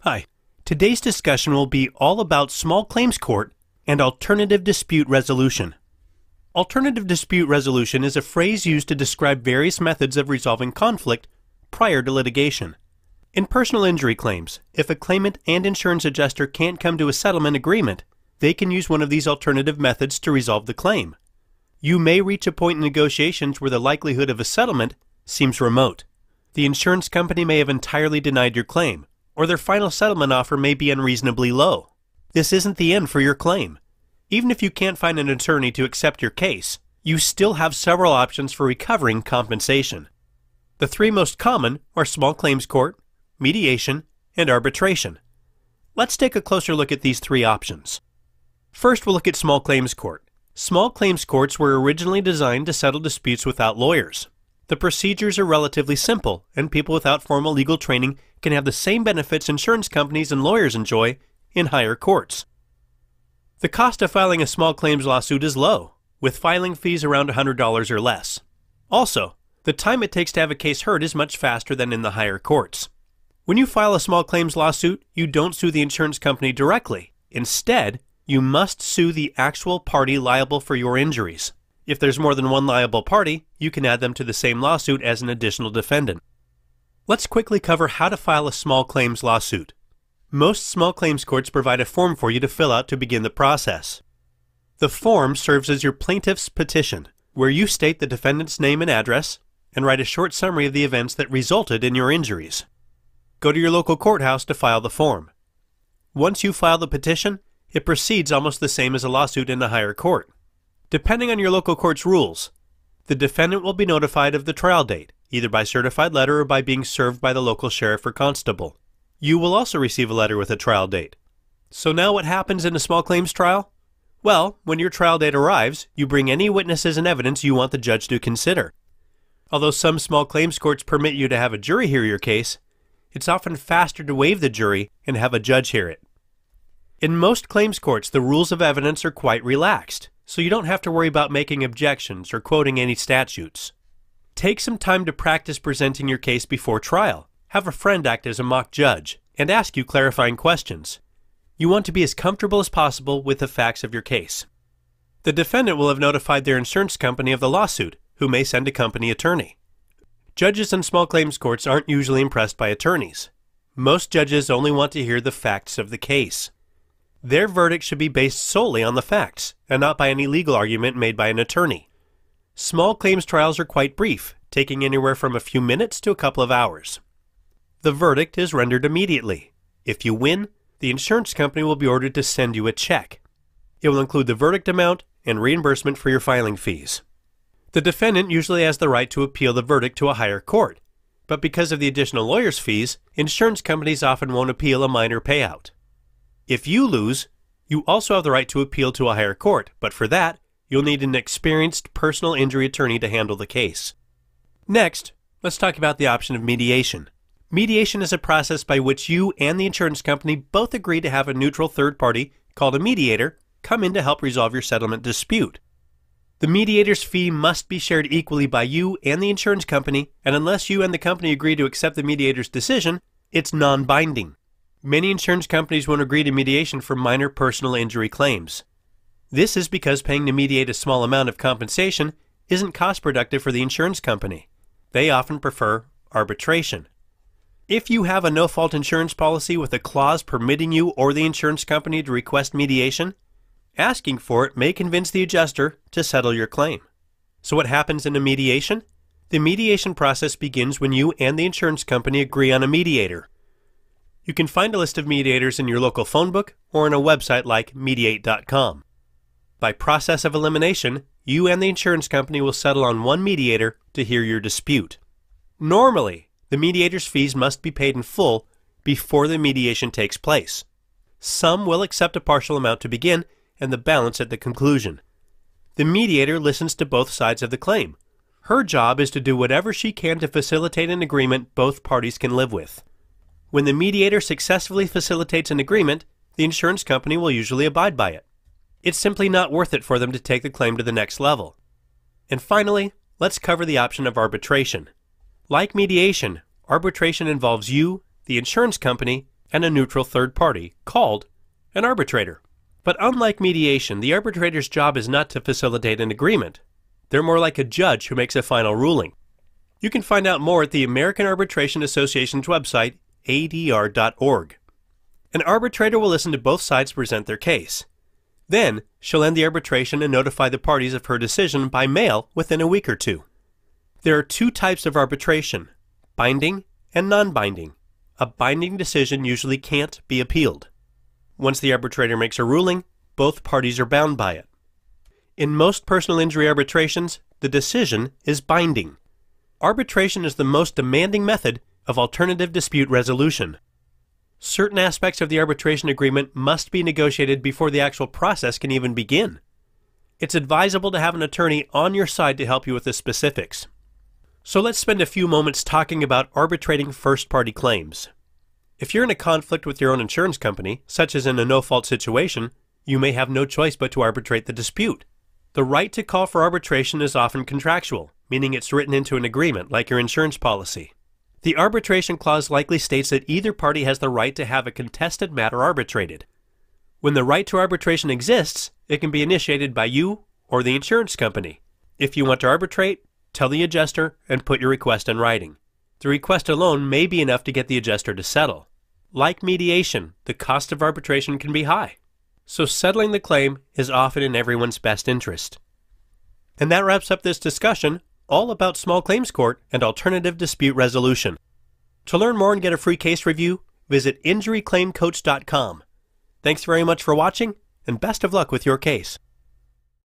Hi. Today's discussion will be all about small claims court and alternative dispute resolution. Alternative dispute resolution is a phrase used to describe various methods of resolving conflict prior to litigation. In personal injury claims, if a claimant and insurance adjuster can't come to a settlement agreement, they can use one of these alternative methods to resolve the claim. You may reach a point in negotiations where the likelihood of a settlement seems remote. The insurance company may have entirely denied your claim, or their final settlement offer may be unreasonably low. This isn't the end for your claim. Even if you can't find an attorney to accept your case, you still have several options for recovering compensation. The three most common are small claims court, mediation, and arbitration. Let's take a closer look at these three options. First, we'll look at small claims court. Small claims courts were originally designed to settle disputes without lawyers. The procedures are relatively simple, and people without formal legal training can have the same benefits insurance companies and lawyers enjoy in higher courts. The cost of filing a small claims lawsuit is low, with filing fees around $100 or less. Also, the time it takes to have a case heard is much faster than in the higher courts. When you file a small claims lawsuit, you don't sue the insurance company directly. Instead, you must sue the actual party liable for your injuries. If there's more than one liable party, you can add them to the same lawsuit as an additional defendant. Let's quickly cover how to file a small claims lawsuit. Most small claims courts provide a form for you to fill out to begin the process. The form serves as your plaintiff's petition, where you state the defendant's name and address, and write a short summary of the events that resulted in your injuries. Go to your local courthouse to file the form. Once you file the petition, it proceeds almost the same as a lawsuit in a higher court. Depending on your local court's rules, the defendant will be notified of the trial date, either by certified letter or by being served by the local sheriff or constable. You will also receive a letter with a trial date. So now what happens in a small claims trial? Well, when your trial date arrives, you bring any witnesses and evidence you want the judge to consider. Although some small claims courts permit you to have a jury hear your case, it's often faster to waive the jury and have a judge hear it. In most claims courts, the rules of evidence are quite relaxed, so you don't have to worry about making objections or quoting any statutes. Take some time to practice presenting your case before trial. Have a friend act as a mock judge and ask you clarifying questions. You want to be as comfortable as possible with the facts of your case. The defendant will have notified their insurance company of the lawsuit, who may send a company attorney. Judges in small claims courts aren't usually impressed by attorneys. Most judges only want to hear the facts of the case. Their verdict should be based solely on the facts, and not by any legal argument made by an attorney. Small claims trials are quite brief, taking anywhere from a few minutes to a couple of hours. The verdict is rendered immediately. If you win, the insurance company will be ordered to send you a check. It will include the verdict amount and reimbursement for your filing fees. The defendant usually has the right to appeal the verdict to a higher court, but because of the additional lawyer's fees, insurance companies often won't appeal a minor payout. If you lose, you also have the right to appeal to a higher court, but for that, you'll need an experienced personal injury attorney to handle the case. Next, let's talk about the option of mediation. Mediation is a process by which you and the insurance company both agree to have a neutral third party, called a mediator, come in to help resolve your settlement dispute. The mediator's fee must be shared equally by you and the insurance company, and unless you and the company agree to accept the mediator's decision, it's non-binding. Many insurance companies won't agree to mediation for minor personal injury claims. This is because paying to mediate a small amount of compensation isn't cost-productive for the insurance company. They often prefer arbitration. If you have a no-fault insurance policy with a clause permitting you or the insurance company to request mediation, asking for it may convince the adjuster to settle your claim. So what happens in a mediation? The mediation process begins when you and the insurance company agree on a mediator. You can find a list of mediators in your local phone book or on a website like mediate.com. By process of elimination, you and the insurance company will settle on one mediator to hear your dispute. Normally, the mediator's fees must be paid in full before the mediation takes place. Some will accept a partial amount to begin and the balance at the conclusion. The mediator listens to both sides of the claim. Her job is to do whatever she can to facilitate an agreement both parties can live with. When the mediator successfully facilitates an agreement, the insurance company will usually abide by it. It's simply not worth it for them to take the claim to the next level. And finally, let's cover the option of arbitration. Like mediation, arbitration involves you, the insurance company, and a neutral third party, called an arbitrator. But unlike mediation, the arbitrator's job is not to facilitate an agreement. They're more like a judge who makes a final ruling. You can find out more at the American Arbitration Association's website, adr.org. An arbitrator will listen to both sides present their case. Then, she'll end the arbitration and notify the parties of her decision by mail within a week or two. There are two types of arbitration, binding and non-binding. A binding decision usually can't be appealed. Once the arbitrator makes a ruling, both parties are bound by it. In most personal injury arbitrations, the decision is binding. Arbitration is the most demanding method of alternative dispute resolution. Certain aspects of the arbitration agreement must be negotiated before the actual process can even begin. It's advisable to have an attorney on your side to help you with the specifics. So let's spend a few moments talking about arbitrating first-party claims. If you're in a conflict with your own insurance company, such as in a no-fault situation, you may have no choice but to arbitrate the dispute. The right to call for arbitration is often contractual, meaning it's written into an agreement like your insurance policy. The arbitration clause likely states that either party has the right to have a contested matter arbitrated. When the right to arbitration exists, it can be initiated by you or the insurance company. If you want to arbitrate, tell the adjuster and put your request in writing. The request alone may be enough to get the adjuster to settle. Like mediation, the cost of arbitration can be high. So settling the claim is often in everyone's best interest. And that wraps up this discussion, all about small claims court and alternative dispute resolution. To learn more and get a free case review, visit injuryclaimcoach.com. Thanks very much for watching, and best of luck with your case.